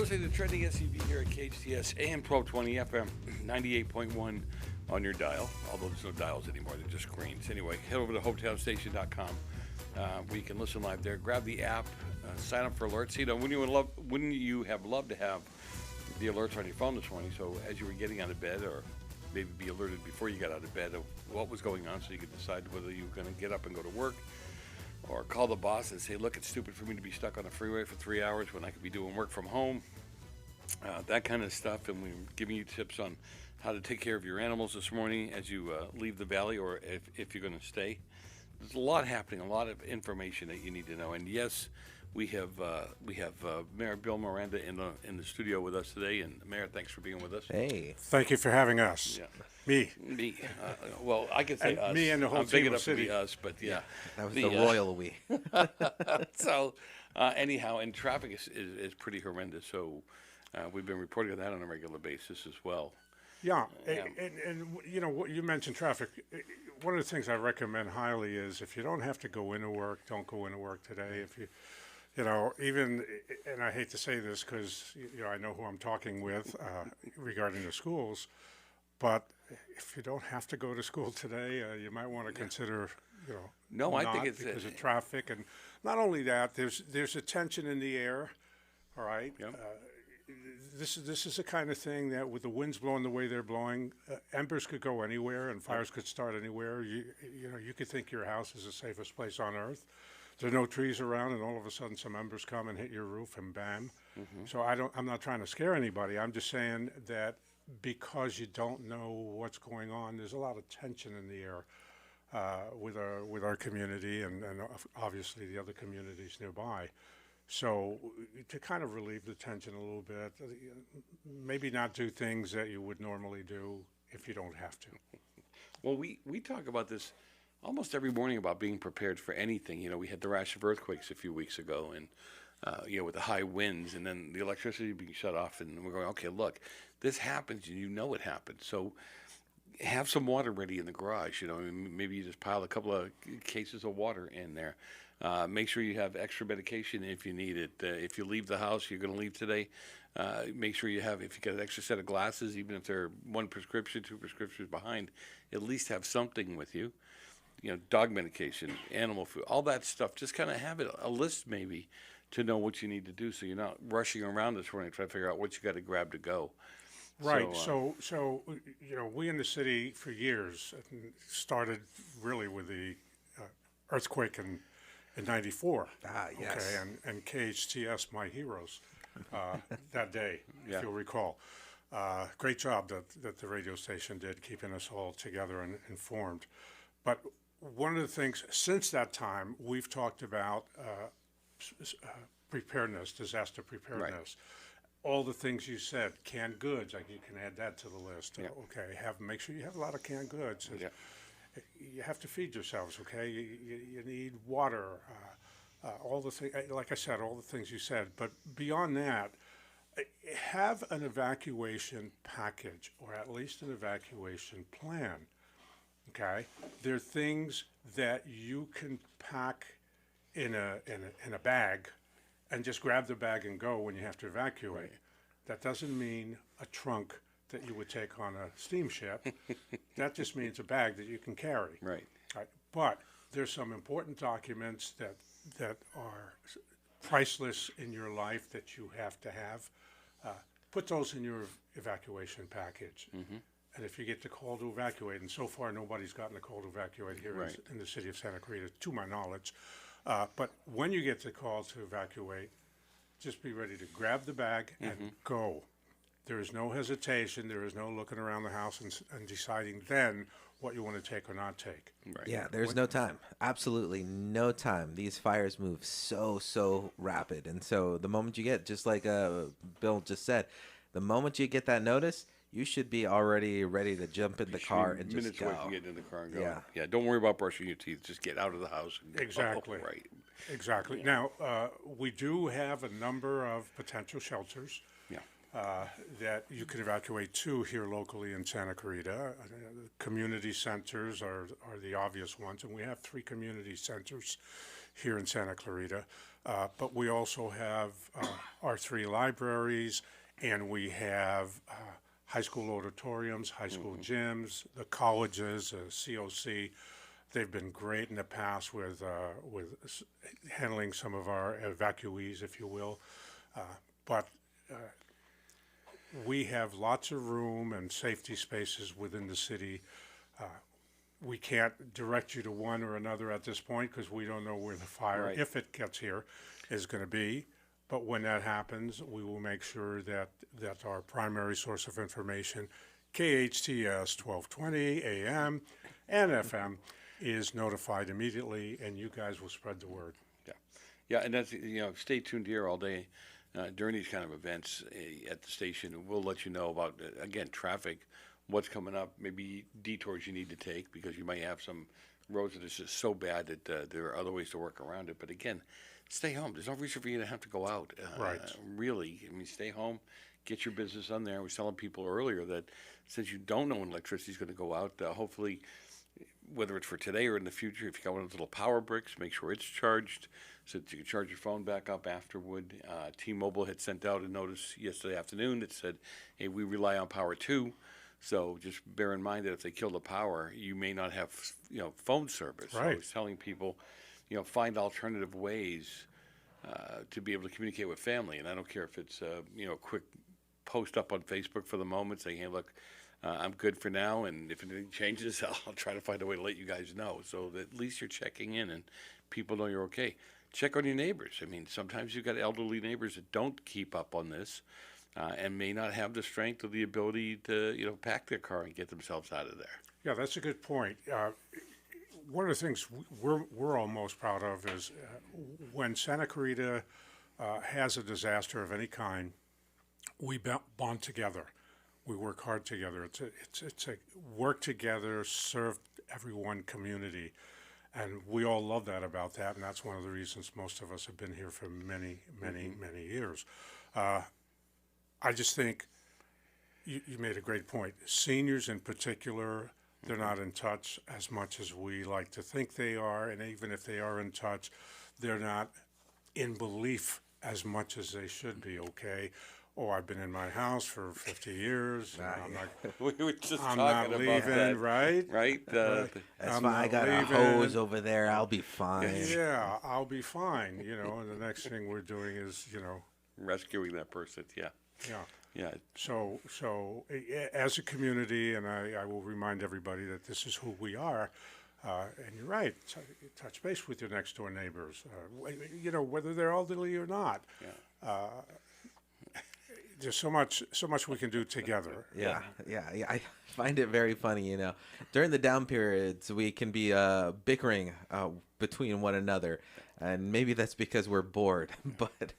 listening to Trending SUV here at KHTS AM 1220 FM 98.1 on your dial. Although there's no dials anymore, they're just screens. Anyway, head over to hopetownstation.com where you can listen live there. Grab the app, sign up for alerts. You know, wouldn't you have loved to have the alerts on your phone this morning, so as you were getting out of bed, or maybe be alerted before you got out of bed of what was going on, so you could decide whether you were going to get up and go to work, or call the boss and say, look, it's stupid for me to be stuck on the freeway for 3 hours when I could be doing work from home, that kind of stuff. And we're giving you tips on how to take care of your animals this morning as you leave the valley, or if you're going to stay. There's a lot happening, a lot of information that you need to know. And yes, we have Mayor Bill Miranda in the studio with us today. And Mayor, thanks for being with us. Hey. Thank you for having us. Yeah. Me. Well, I could say And us. me and the whole I'm big team enough of to be city. us, but yeah. That was the royal we. So, anyhow, and traffic is pretty horrendous. So, we've been reporting on that on a regular basis as well. Yeah, and you know, what you mentioned traffic. One of the things I recommend highly is if you don't have to go into work, don't go into work today. If you know, even, and I hate to say this because, you know, I know who I'm talking with regarding the schools, but if you don't have to go to school today, you might want to consider, you know, No, I think not it's because of traffic. And not only that, there's a tension in the air, all right? Yep. This is the kind of thing that with the winds blowing the way they're blowing, embers could go anywhere and fires could start anywhere. You know, you could think your house is the safest place on earth. There's no trees around, and all of a sudden some embers come and hit your roof, and bam. Mm-hmm. So I'm not trying to scare anybody. I'm just saying that because you don't know what's going on, there's a lot of tension in the air with our community and obviously the other communities nearby. So to kind of relieve the tension a little bit, maybe not do things that you would normally do if you don't have to. Well, we talk about this almost every morning about being prepared for anything. You know, we had the rash of earthquakes a few weeks ago, and you know, with the high winds, and then the electricity being shut off, and we're going, okay, look, this happens, and you know it happened. So have some water ready in the garage. You know, maybe you just pile a couple of cases of water in there. Make sure you have extra medication if you need it. If you leave the house, you're going to leave today, make sure you have, if you got an extra set of glasses, even if they're 1 prescription, 2 prescriptions behind, at least have something with you. You know, dog medication, animal food, all that stuff. Just kind of have it, a list maybe, to know what you need to do, so you're not rushing around this morning trying to figure out what you got to grab to go. Right. So you know, we in the city for years started really with the earthquake in '94. Ah, yes. Okay, and KHTS, my heroes, that day, Yeah. if you'll recall. Great job that the radio station did, keeping us all together and informed. But one of the things since that time we've talked about preparedness, disaster preparedness. Right. All the things you said, canned goods, like you can add that to the list. Yeah. Okay, make sure you have a lot of canned goods. Yeah. You have to feed yourselves, okay? You need water, all the things, like I said, all the things you said. But beyond that, have an evacuation package, or at least an evacuation plan, okay? There are things that you can pack in a bag and just grab the bag and go when you have to evacuate. Right. That doesn't mean a trunk that you would take on a steamship. That just means a bag that you can carry. Right. Right. But there's some important documents that are priceless in your life that you have to have. Put those in your evacuation package. Mm-hmm. And if you get the call to evacuate, and so far nobody's gotten a call to evacuate here Right. in the city of Santa Clarita, to my knowledge. But when you get the call to evacuate, just be ready to grab the bag and go. There is no hesitation. There is no looking around the house and deciding then what you want to take or not take. Right. Yeah, there's no time. Absolutely no time. These fires move so rapid. And so the moment you get, just like Bill just said, the moment you get that notice, you should be already ready to jump in the car and just go. Minutes away from getting in the car and go. Yeah. Yeah, don't worry about brushing your teeth. Just get out of the house. And go. Exactly. Oh, right. Exactly. Yeah. Now, we do have a number of potential shelters that you can evacuate to here locally in Santa Clarita. Community centers are the obvious ones, and we have 3 community centers here in Santa Clarita. But we also have our 3 libraries, and we have high school auditoriums, high school gyms, the colleges, COC. They've been great in the past with handling some of our evacuees, if you will. But we have lots of room and safety spaces within the city. We can't direct you to one or another at this point because we don't know where the fire, Right. if it gets here, is going to be. But when that happens, we will make sure that our primary source of information, KHTS 1220 AM and FM, is notified immediately, and you guys will spread the word. Yeah, yeah, and that's, stay tuned here all day during these kind of events at the station. We'll let you know about, again, traffic, what's coming up, maybe detours you need to take because you might have some roads that are just so bad that there are other ways to work around it. But again, stay home. There's no reason for you to have to go out. Right. Really, I mean, stay home, get your business on there. I was telling people earlier that since you don't know when electricity is going to go out, hopefully, whether it's for today or in the future, if you got one of those little power bricks, make sure it's charged so that you can charge your phone back up afterward. T-Mobile had sent out a notice yesterday afternoon that said, hey, we rely on power too. So just bear in mind that if they kill the power, you may not have, phone service. Right. So I was telling people, find alternative ways to be able to communicate with family. And I don't care if it's, a quick post up on Facebook for the moment saying, hey, look, I'm good for now, and if anything changes, I'll try to find a way to let you guys know so that at least you're checking in and people know you're okay. Check on your neighbors. I mean, sometimes you've got elderly neighbors that don't keep up on this and may not have the strength or the ability to, pack their car and get themselves out of there. Yeah, that's a good point. One of the things we're all most proud of is when Santa Clarita has a disaster of any kind, we bond together. We work hard together. It's a work together, serve everyone community, and we all love that about that. And that's one of the reasons most of us have been here for many years. I just think you made a great point. Seniors in particular, they're not in touch as much as we like to think they are, and even if they are in touch, they're not in belief as much as they should be. Okay. Oh, I've been in my house for 50 years. We were just I'm talking not about leaving, that. right? Right? That's I'm fine. I not got a leaving. hose over there. I'll be fine. Yeah, I'll be fine. And the next thing we're doing is, Rescuing that person, yeah. yeah. Yeah, So as a community, and I will remind everybody that this is who we are. And you're right. Touch base with your next door neighbors. Whether they're elderly or not. yeah. There's so much we can do together. Yeah. I find it very funny, During the down periods, we can be bickering between one another, and maybe that's because we're bored. But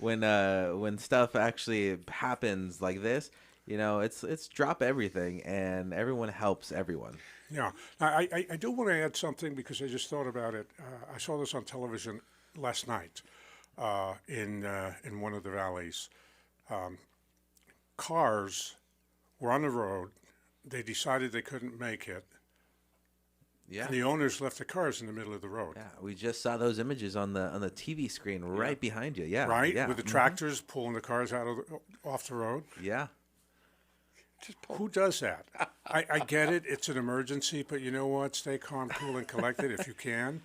when stuff actually happens like this, it's drop everything, and everyone helps everyone. Yeah. I do want to add something because I just thought about it. I saw this on television last night in one of the valleys. Cars were on the road. They decided they couldn't make it. Yeah. And the owners left the cars in the middle of the road. Yeah, we just saw those images on the TV screen right behind you. Yeah. Right? Yeah. With the tractors pulling the cars off the road. Yeah. Who does that? I get it. It's an emergency, but you know what? Stay calm, cool, and collected if you can.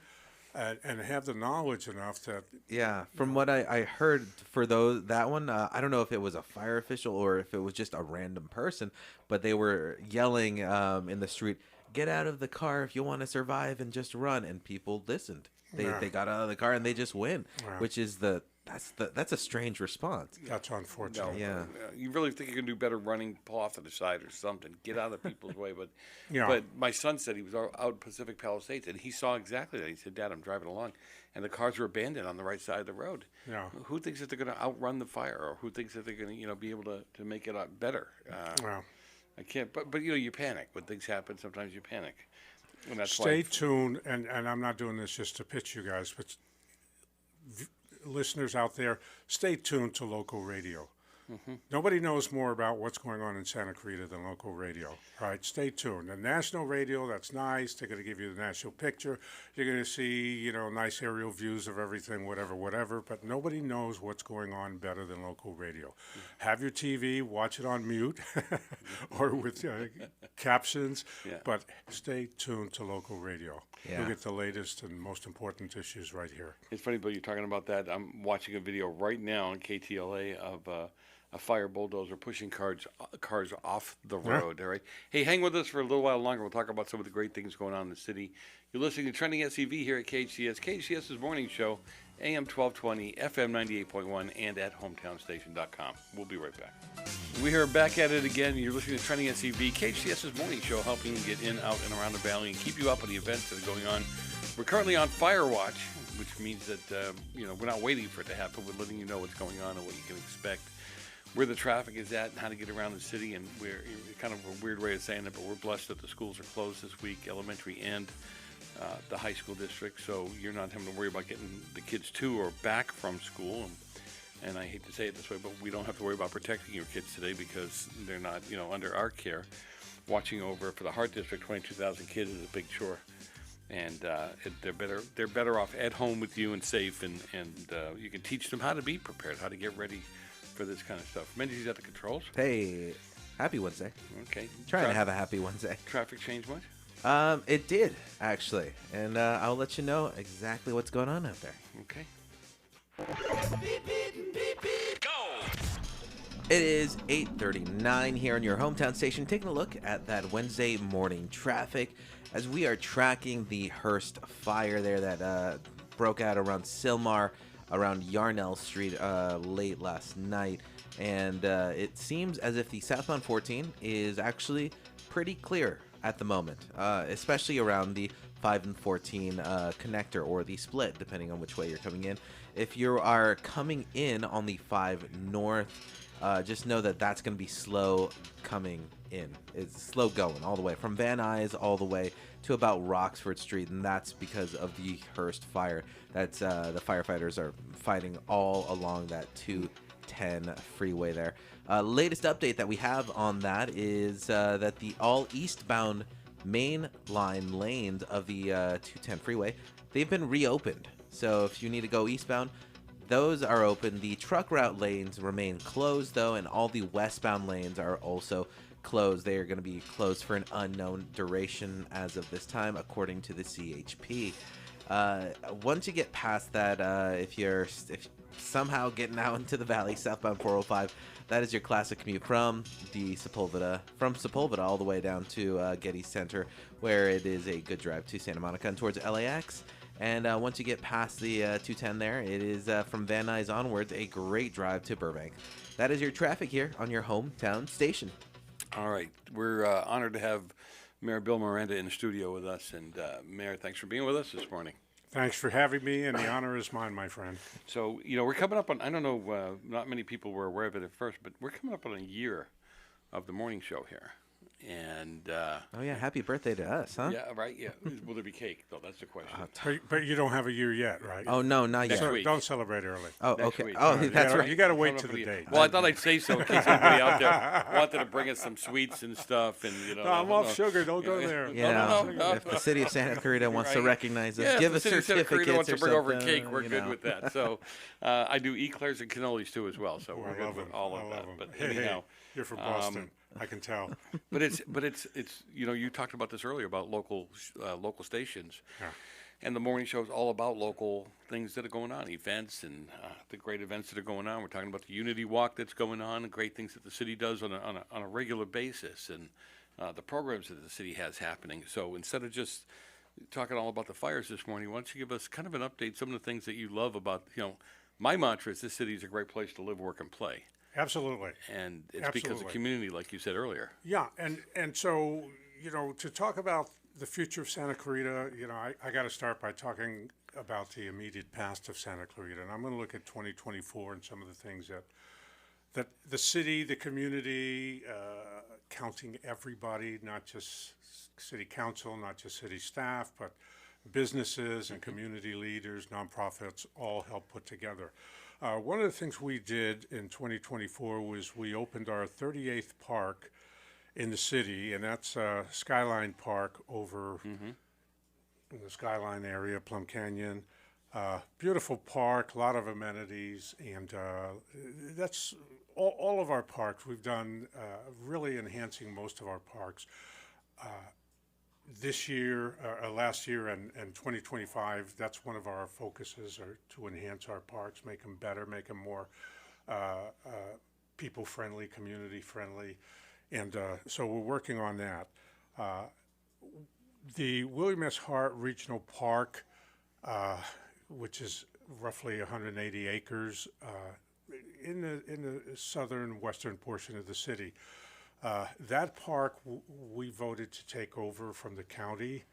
And have the knowledge enough that Yeah, from what I heard for that one, I don't know if it was a fire official or if it was just a random person, but they were yelling in the street, "Get out of the car if you want to survive and just run," and people listened. They got out of the car and they just went, which is that's a strange response. that's unfortunate. No, Yeah. You really think you can do better running, pull off to the side or something, get out of people's way. But Yeah. but my son said he was out in Pacific Palisades and he saw exactly that. He said, "Dad, I'm driving along, and the cars were abandoned on the right side of the road." Yeah. Who thinks that they're going to outrun the fire, or who thinks that they're going to be able to make it out better? Well, I can't. But you panic when things happen. Sometimes you panic, and that's stay why. tuned, and I'm not doing this just to pitch you guys, but listeners out there, stay tuned to local radio. Nobody knows more about what's going on in Santa Clarita than local radio. All right, stay tuned. The national radio, that's nice. They're going to give you the national picture. You're going to see, nice aerial views of everything, whatever. But nobody knows what's going on better than local radio. Have your TV, watch it on mute or with captions, but stay tuned to local radio. Yeah. You'll get the latest and most important issues right here. It's funny, Bill, you're talking about that. I'm watching a video right now on KTLA of a fire bulldozer pushing cars off the road. All right. Hey, hang with us for a little while longer. We'll talk about some of the great things going on in the city. You're listening to Trending SCV here at KHTS. KHTS's morning show, AM 1220, FM 98.1, and at hometownstation.com. We'll be right back. We are back at it again. You're listening to Trending SCV, KHTS's morning show, helping you get in, out, and around the valley and keep you up on the events that are going on. We're currently on Fire Watch, which means that we're not waiting for it to happen. We're letting you know what's going on and what you can expect, where the traffic is at, and how to get around the city. And we're kind of a weird way of saying it, but we're blessed that the schools are closed this week, elementary and the high school district. So you're not having to worry about getting the kids to or back from school. And I hate to say it this way, but we don't have to worry about protecting your kids today because they're not, under our care. Watching over for the Hart District, 22,000 kids is a big chore. And they're better off at home with you and safe, and you can teach them how to be prepared, how to get ready for this kind of stuff. Menzies at the controls. Hey, happy Wednesday. Okay. Trying to have a happy Wednesday. Traffic change much? It did, actually. And I'll let you know exactly what's going on out there. Okay. Go! It is 8:39 here on your hometown station. Taking a look at that Wednesday morning traffic as we are tracking the Hearst fire there that broke out around Sylmar, around Yarnell Street late last night. And it seems as if the southbound 14 is actually pretty clear at the moment, especially around the 5 and 14 connector, or the split, depending on which way you're coming in. If you are coming in on the 5 north, just know that that's going to be slow coming in. It's slow going all the way from Van Nuys all the way to about Roxford Street, and that's because of the Hearst fire. That's the firefighters are fighting all along that 210 freeway there. Latest update that we have on that is that the all eastbound main line lanes of the 210 freeway, they've been reopened. So if you need to go eastbound, those are open. The truck route lanes remain closed, though, and all the westbound lanes are also closed. They are going to be closed for an unknown duration as of this time, according to the CHP. Once you get past that, if somehow getting out into the valley, southbound 405, that is your classic commute from Sepulveda all the way down to Getty Center, where it is a good drive to Santa Monica and towards LAX. And once you get past the 210 there, it is from Van Nuys onwards a great drive to Burbank. That is your traffic here on your hometown station. All right. We're honored to have Mayor Bill Miranda in the studio with us. And Mayor, thanks for being with us this morning. Thanks for having me, and the honor is mine, my friend. So, we're coming up on, I don't know, not many people were aware of it at first, but we're coming up on a year of the morning show here. And oh yeah, happy birthday to us, huh? yeah, right. Yeah, will there be cake though? That's the question. But you don't have a year yet, right? Oh no, not Next yet. So week. don't celebrate early. Oh Next okay. week. Oh, You that's gotta- right. You got to wait Coming till up the on date. Well, I thought I'd say so in case anybody out there wanted to bring us some sweets and stuff, and No, I'm off no. sugar. Don't go there. You No, know, no. if the city of Santa Clarita wants to Right. recognize us, Yeah, give if us the city of Santa Clarita certificates wants or to bring over something. cake, we're good with that. So I do eclairs and cannolis too as well. So Oh, we're I good love with them. all I of love that. them. But Hey, anyhow, you're from Boston. I can tell. but it's you talked about this earlier about local stations. Yeah. And the morning show is all about local things that are going on, events and the great events that are going on. We're talking about the Unity Walk that's going on, and great things that the city does on a regular basis, and the programs that the city has happening. So instead of just talking all about the fires this morning, why don't you give us kind of an update, some of the things that you love about, my mantra is this city is a great place to live, work, and play. Absolutely. And it's because of Absolutely. community, like you said earlier. Yeah, and so, to talk about the future of Santa Clarita, I got to start by talking about the immediate past of Santa Clarita. And I'm going to look at 2024 and some of the things that the city, the community, counting everybody, not just city council, not just city staff, but businesses and community leaders, nonprofits, all help put together. One of the things we did in 2024 was we opened our 38th park in the city, and that's Skyline Park over in the Skyline area, Plum Canyon. Beautiful park, a lot of amenities, and that's all of our parks. We've done really enhancing most of our parks. This year, last year, and 2025, that's one of our focuses, are to enhance our parks, make them better, make them more people-friendly, community-friendly, and so we're working on that. The William S. Hart Regional Park, which is roughly 180 acres in the southern western portion of the city. That park we voted to take over from the county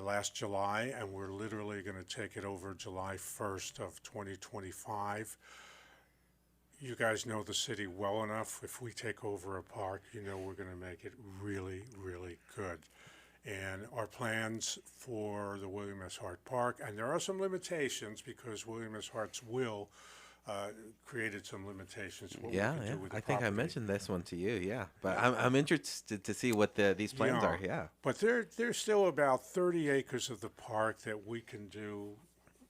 last July, and we're literally going to take it over July 1st of 2025. You guys know the city well enough. If we take over a park, you know we're going to make it really, really good. And our plans for the William S. Hart Park, and there are some limitations because William S. Hart's will created some limitations. What we can do with the I think I property. mentioned this one to you. Yeah, but I'm interested to see what these plans are. Yeah. But there's still about 30 acres of the park that we can do.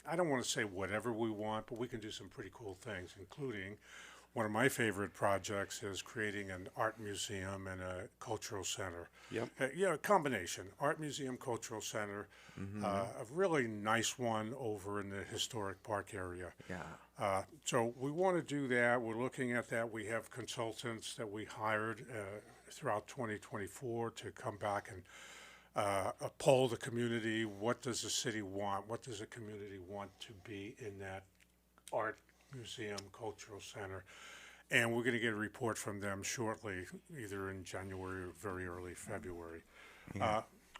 I don't want to say whatever we want, but we can do some pretty cool things, including one of my favorite projects is creating an art museum and a cultural center. Yep. A combination, art museum, cultural center, a really nice one over in the historic park area. Yeah. So we want to do that. We're looking at that. We have consultants that we hired throughout 2024 to come back and poll the community. What does the city want? What does the community want to be in that art museum, cultural center? And we're going to get a report from them shortly, either in January or very early February.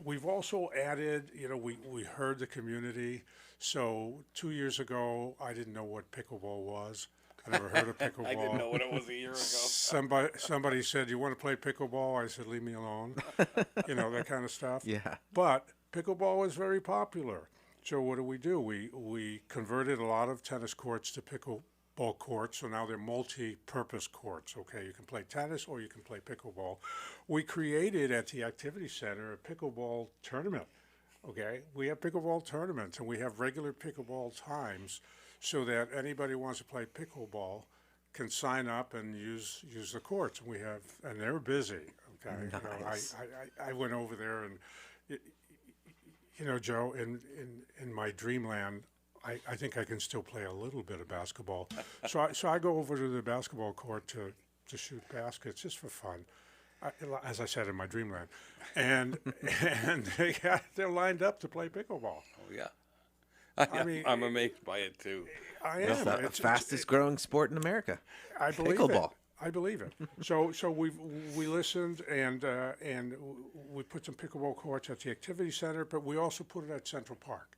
We've also added, we heard the community. So 2 years ago, I didn't know what pickleball was. I never heard of pickleball. I didn't know what it was a year ago. Somebody said, "You want to play pickleball?" I said, "Leave me alone." That kind of stuff. Yeah. But pickleball was very popular. So what do? We converted a lot of tennis courts to pickleball courts. So now they're multi-purpose courts. Okay, you can play tennis or you can play pickleball. We created at the activity center a pickleball tournament. Okay, we have pickleball tournaments and we have regular pickleball times, so that anybody who wants to play pickleball can sign up and use the courts. And they're busy. Okay, Nice. I went over there and. Joe, in my dreamland, I think I can still play a little bit of basketball. So I go over to the basketball court to shoot baskets just for fun, as I said, in my dreamland. And they're lined up to play pickleball. Oh, yeah. I mean, I'm amazed by it, too. I It's am. the fastest growing sport in America. I believe Pickleball. it. I believe it. So we listened and we put some pickleball courts at the activity center, but we also put it at Central Park.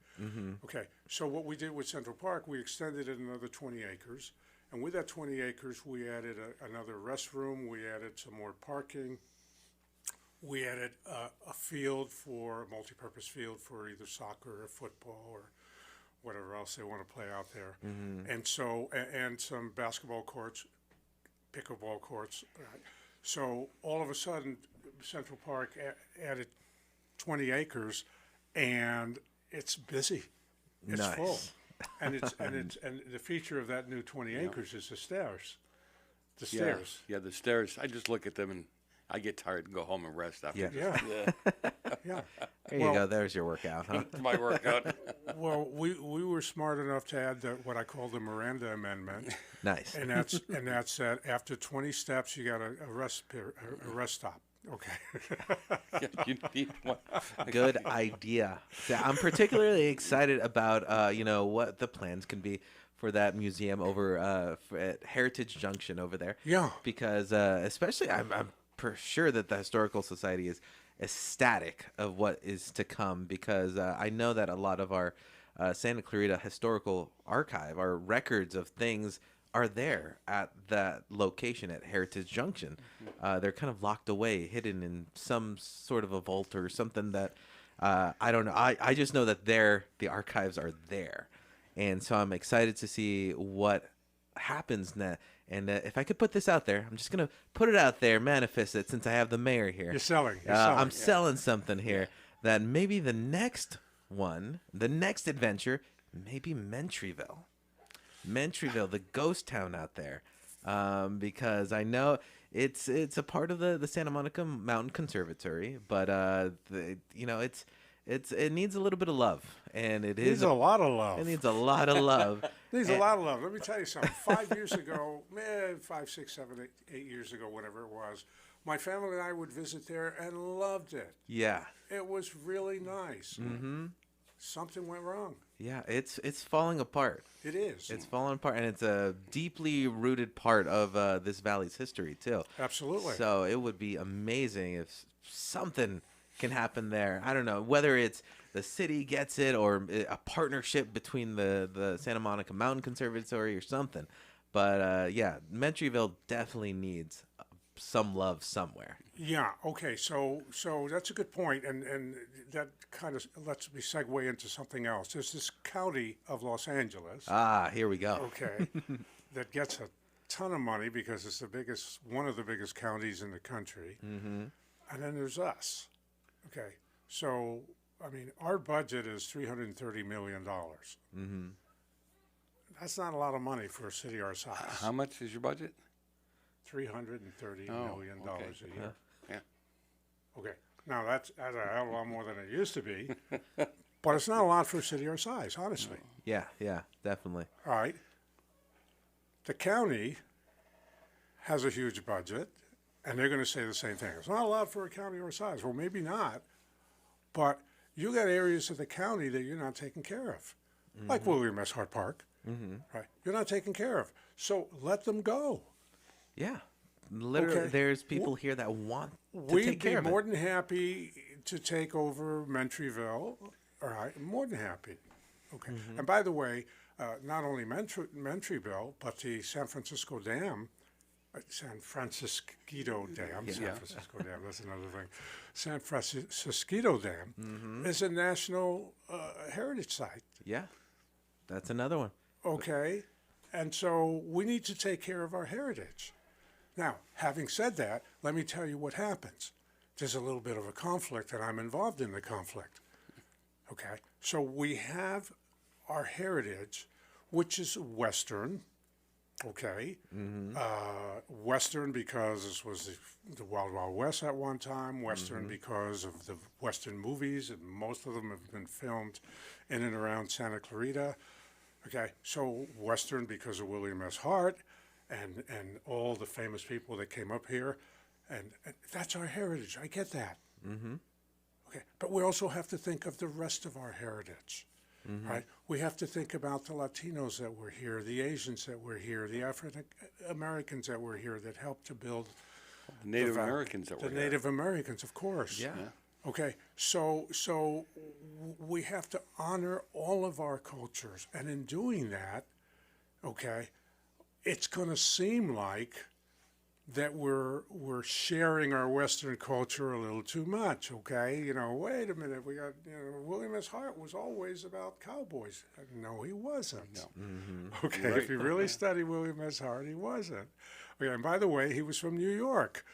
Okay. So what we did with Central Park, we extended it another 20 acres, and with that 20 acres, we added another restroom. We added some more parking. We added a field for a multi-purpose field for either soccer or football or whatever else they want to play out there, and so and some basketball courts. Pickleball courts. So all of a sudden, Central Park added 20 acres, and it's busy. It's Nice. full, and the feature of that new 20 acres is the stairs. The stairs. Yeah, the stairs. I just look at them and I get tired and go home and rest after. Yeah. Yeah, yeah. There you go. There's your workout, huh? My workout. Well, we were smart enough to add what I call the Miranda Amendment, Nice. and that's that after 20 steps you got a rest stop. Okay. Yeah, you need one. Good idea. So I'm particularly excited about what the plans can be for that museum over at Heritage Junction over there. Yeah. Because especially I'm for sure that the Historical Society is ecstatic of what is to come, because I know that a lot of our Santa Clarita Historical Archive, our records of things, are there at that location at Heritage Junction. They're kind of locked away, hidden in some sort of a vault or something that I don't know. I just know that the archives are there. And so I'm excited to see what happens now. And if I could put this out there, I'm just gonna put it out there, manifest it, since I have the mayor here. You're selling. I'm selling something here that maybe the next adventure, maybe Mentryville, the ghost town out there, because I know it's a part of the Santa Monica Mountain Conservatory, but it needs a little bit of love, and it Needs a lot of love. It needs a lot of love. Needs a lot of love. Let me tell you something. 5 years ago, 5, 6, 7, 8 years ago, whatever it was, my family and I would visit there and loved it. Yeah. It was really nice. Mm-hmm. Something went wrong. Yeah, it's falling apart. It is. It's falling apart, and it's a deeply rooted part of this valley's history too. Absolutely. So it would be amazing if something can happen there. I don't know whether it's the city gets it or a partnership between the Santa Monica Mountain Conservatory or something. But yeah, Mentryville definitely needs some love somewhere. Yeah. Okay. So that's a good point, and that kind of lets me segue into something else. There's this county of Los Angeles. Here we go. Okay, that gets a ton of money because it's one of the biggest counties in the country. Mm-hmm. And then there's us. Okay. So I mean, our budget is $330 million. Mm-hmm. That's not a lot of money for a city our size. How much is your budget? $330 million okay. a year. Yeah. Okay. Now that's a hell of a lot more than it used to be, but it's not a lot for a city our size, honestly. Yeah, definitely. All right. The county has a huge budget, and they're going to say the same thing. It's not a lot for a county our size. Well, maybe not, but you got areas of the county that you're not taking care of, like William S. Hart Park. Mm-hmm. Right. You're not taking care of, so let them go. Yeah. Literally, Okay. there's people here that want to We'd take care of be it. more than happy to take over Mentryville. All right, more than happy. Okay. And by the way, not only Mentryville, but the San Francisco Dam, San Francisco Dam, San Francisco Dam, that's another thing. San Francisco Dam is a national heritage site. Yeah, that's another one. Okay. And so we need to take care of our heritage. Now, having said that, let me tell you what happens. There's a little bit of a conflict, and I'm involved in the conflict. Okay? So we have our heritage, which is Western. Okay? Western because this was the Wild Wild West at one time. Western because of the Western movies, and most of them have been filmed in and around Santa Clarita. Okay, so Western because of William S. Hart and all the famous people that came up here, and that's our heritage. I get that. Mm-hmm. Okay, but we also have to think of the rest of our heritage, right? We have to think about the Latinos that were here, the Asians that were here, the African Americans that were here that helped to build The Native Americans that were the here. Native Americans, of course. Yeah. Okay, so we have to honor all of our cultures, and in doing that, okay, it's going to seem like that we're sharing our Western culture a little too much. Okay, wait a minute, we got William S. Hart was always about cowboys. No, he wasn't. No. Mm-hmm. Okay, Right. if you really study William S. Hart, he wasn't. Okay, and by the way, he was from New York.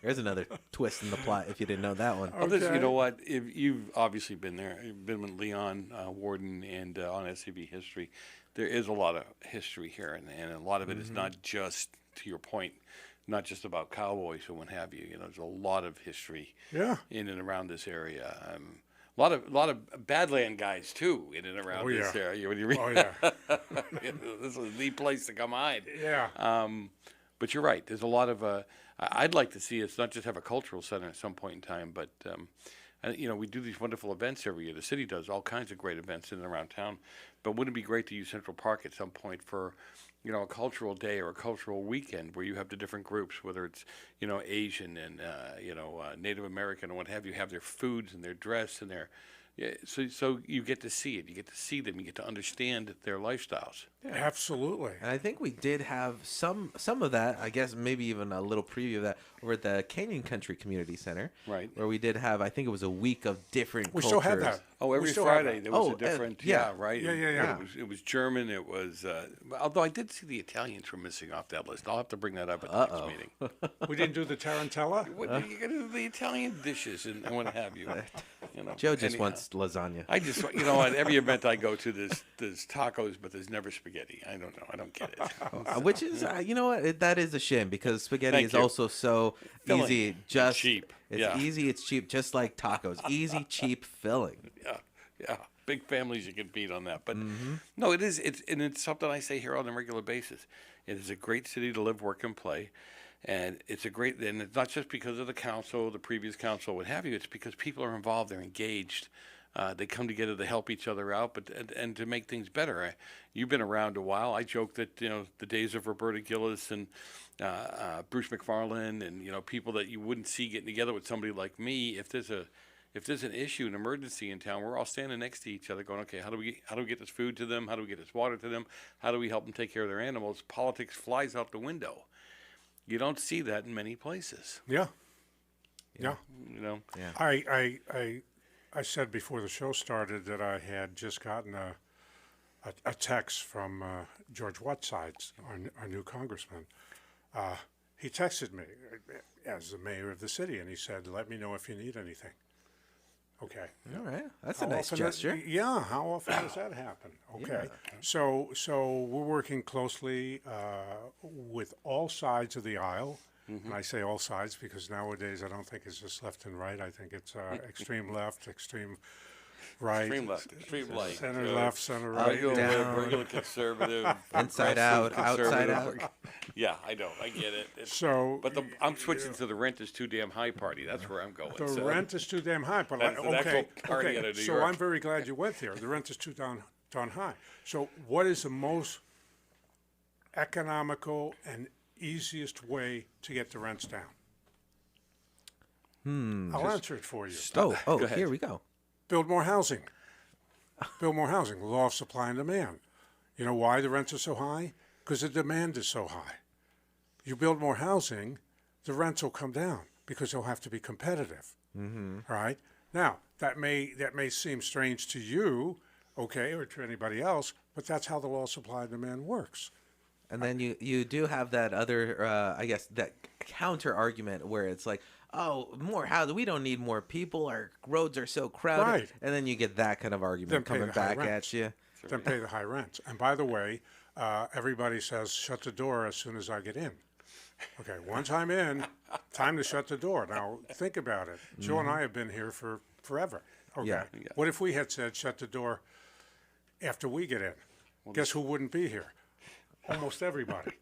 There's another twist in the plot if you didn't know that one. Well, you Okay. know what? If you've obviously been there. You've been with Leon Warden and on SCB History. There is a lot of history here, and a lot of it is not just, to your point, not just about cowboys or what have you. There's a lot of history Yeah. in and around this area. A lot of Badland guys too in and around Oh, this yeah. area. When you read, Oh yeah. this is the place to come hide. Yeah. But you're right. There's a lot of. I'd like to see us not just have a cultural center at some point in time, but we do these wonderful events every year. The city does all kinds of great events in and around town. But wouldn't it be great to use Central Park at some point for, a cultural day or a cultural weekend where you have the different groups, whether it's Asian and Native American or what have you, have their foods and their dress and their Yeah, so you get to see it. You get to see them. You get to understand their lifestyles. Absolutely. And I think we did have some of that. I guess maybe even a little preview of that over at the Canyon Country Community Center, Right. Where we did have, I think it was a week of different. We cultures. still had that. Oh, We every still have Friday that. there was Oh, a different, yeah. right? Yeah. It was German. It was, although I did see the Italians were missing off that list. I'll have to bring that up at the next meeting. We didn't do the Tarantella. What, you got to do the Italian dishes and what have you. You know, Joe just anyhow. wants lasagna. I just, you know, at every event I go to, there's tacos, but there's never spaghetti. I don't know. I don't get it. Which is, you know what, that is a shame because spaghetti Thank is you. also so Filling easy, and just cheap. It's Yeah. easy, it's cheap, just like tacos. Easy, cheap, filling. Yeah. Big families you can beat on that. But no, it is. It's something I say here on a regular basis. It is a great city to live, work, and play. And it's and it's not just because of the council, the previous council, what have you. It's because people are involved, they're engaged. They come together to help each other out, and to make things better. You've been around a while. I joke that the days of Roberta Gillis and Bruce McFarland, and people that you wouldn't see getting together with somebody like me. If there's an issue, an emergency in town, we're all standing next to each other, going, okay, how do we get this food to them? How do we get this water to them? How do we help them take care of their animals? Politics flies out the window. You don't see that in many places. Yeah. Yeah. Yeah. I said before the show started that I had just gotten a text from George Whitesides, our new congressman. He texted me as the mayor of the city, and he said, "Let me know if you need anything." Okay. All right. That's How a nice often gesture. yeah. How often does that happen? Okay. So we're working closely with all sides of the aisle. And I say all sides because nowadays I don't think it's just left and right. I think it's extreme left, extreme right, Extreme left, extreme right. center left, center right. Regular, down. regular conservative, Inside out, progressive, outside conservative. out. Yeah, I know, I get it. So But I'm switching to the rent is too damn high party. That's where I'm going. the so. rent is too damn high. But That's an actual party out of New so York. I'm very glad you went there. The rent is too darn high. So what is the most economical and easiest way to get the rents down? I'll answer it for you. Oh, Go ahead. here we go. Build more housing. Build more housing. Law of supply and demand. You know why the rents are so high? Because the demand is so high. You build more housing, the rents will come down because they'll have to be competitive. All right. Now that may seem strange to you, okay, or to anybody else, but that's how the law of supply and demand works. And then you do have that other, I guess, that counter argument where it's like, oh, more housing. We don't need more people. Our roads are so crowded. Right. And then you get that kind of argument Then pay coming the high back rents. at you. Then pay the high rents. And by the way, everybody says shut the door as soon as I get in. Okay, once I'm in, time to shut the door. Now think about it. Joe and I have been here for forever. Okay. Yeah. What if we had said shut the door after we get in? Guess who wouldn't be here? Almost everybody.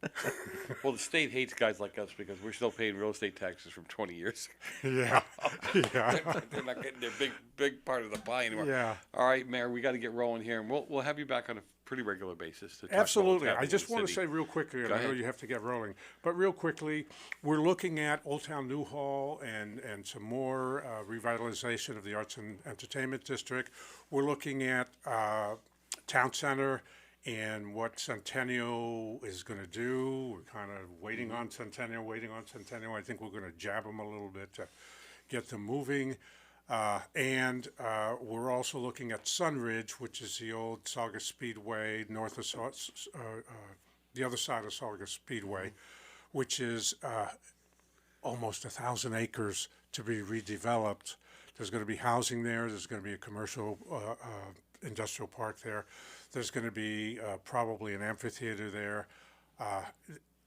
Well, the state hates guys like us because we're still paying real estate taxes from 20 years. Yeah. Yeah. They're not getting their big part of the pie anymore. Yeah. All right, Mayor, we got to get rolling here, and we'll have you back on a pretty regular basis to talk about what's Absolutely. I happening just in the want to city. say real quickly, and Go I know ahead. you have to get rolling, but real quickly, we're looking at Old Town Newhall and some more revitalization of the Arts and Entertainment District. We're looking at Town Center and what Centennial is going to do. We're kind of waiting on Centennial. I think we're going to jab them a little bit to get them moving. And we're also looking at Sunridge, which is the old Saugus Speedway, north of the other side of Saugus Speedway, which is almost 1,000 acres to be redeveloped. There's going to be housing there. There's going to be a commercial industrial park there. There's going to be probably an amphitheater there.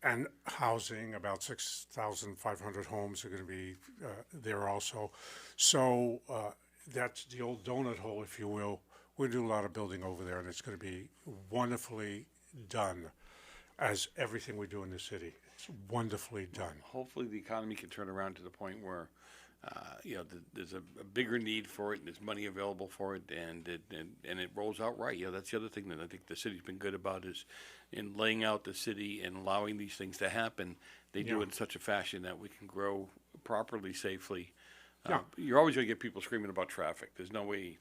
And housing, about 6,500 homes are going to be there also. So that's the old donut hole, if you will. We do a lot of building over there, and it's going to be wonderfully done, as everything we do in the city. It's wonderfully done. Hopefully the economy can turn around to the point where there's a bigger need for it, and there's money available for it, and it rolls out right. That's the other thing that I think the city's been good about is in laying out the city and allowing these things to happen. They do Yeah. it in such a fashion that we can grow properly, safely. Yeah. You're always going to get people screaming about traffic. There's no way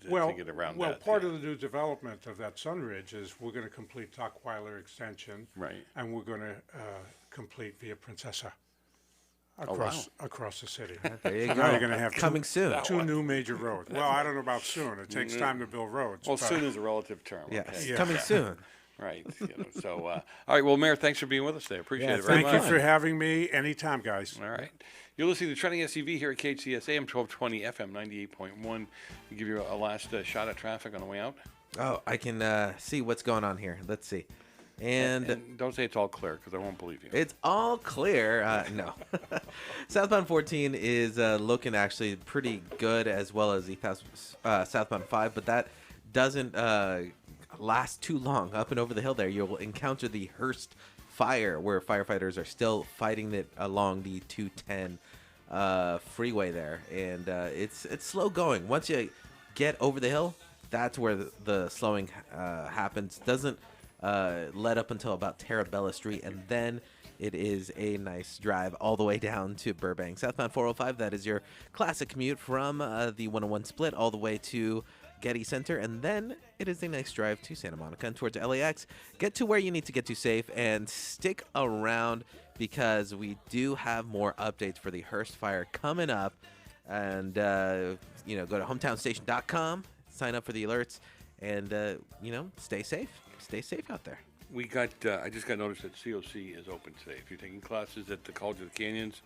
Well, to get around well, that. part yeah. of the new development of that Sun Ridge is we're going to complete Tuckweiler Extension. Right. And we're going to complete Via Princessa Oh, wow. across the city. There you So go. now you're going to have Coming soon. two new major roads. Well, I don't know about soon. It takes time to build roads. Well, but- soon is a relative term. Yes, Okay. Yeah. coming soon. Right. So, all right. Well, Mayor, thanks for being with us today. Appreciate Yeah, it very Thank you much. for having me anytime, guys. All right. You're listening to Trending SUV here at KHTS AM 1220 FM 98.1. We give you a last shot at traffic on the way out. Oh, I can see what's going on here. Let's see. And don't say it's all clear because I won't believe you. it's all clear. No. Southbound 14 is looking actually pretty good, as well as the southbound 5, but that doesn't last too long. Up and over the hill there, you'll encounter the Hearst fire, where firefighters are still fighting it along the 210 freeway there. And it's slow going. Once you get over the hill, that's where the slowing happens. Doesn't let up until about Tarabella Street, and then it is a nice drive all the way down to Burbank. Southbound 405, that is your classic commute from the 101 split all the way to Getty Center, and then it is a nice drive to Santa Monica and towards LAX. Get to where you need to get to safe, and stick around because we do have more updates for the Hearst fire coming up. And go to hometownstation.com, sign up for the alerts, and stay safe. Stay safe out there. We got. I just got notice that COC is open today. If you're taking classes at the College of the Canyons,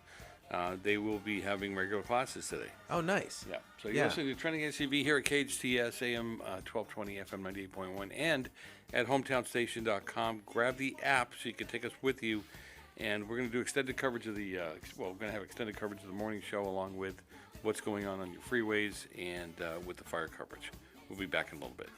they will be having regular classes today. Oh, nice. Yeah. So you're listening to Trending SUV here at KHTS AM 1220 FM 98.1 and at hometownstation.com. Grab the app so you can take us with you. And we're going to do extended coverage of the, we're going to have extended coverage of the morning show along with what's going on your freeways and with the fire coverage. We'll be back in a little bit.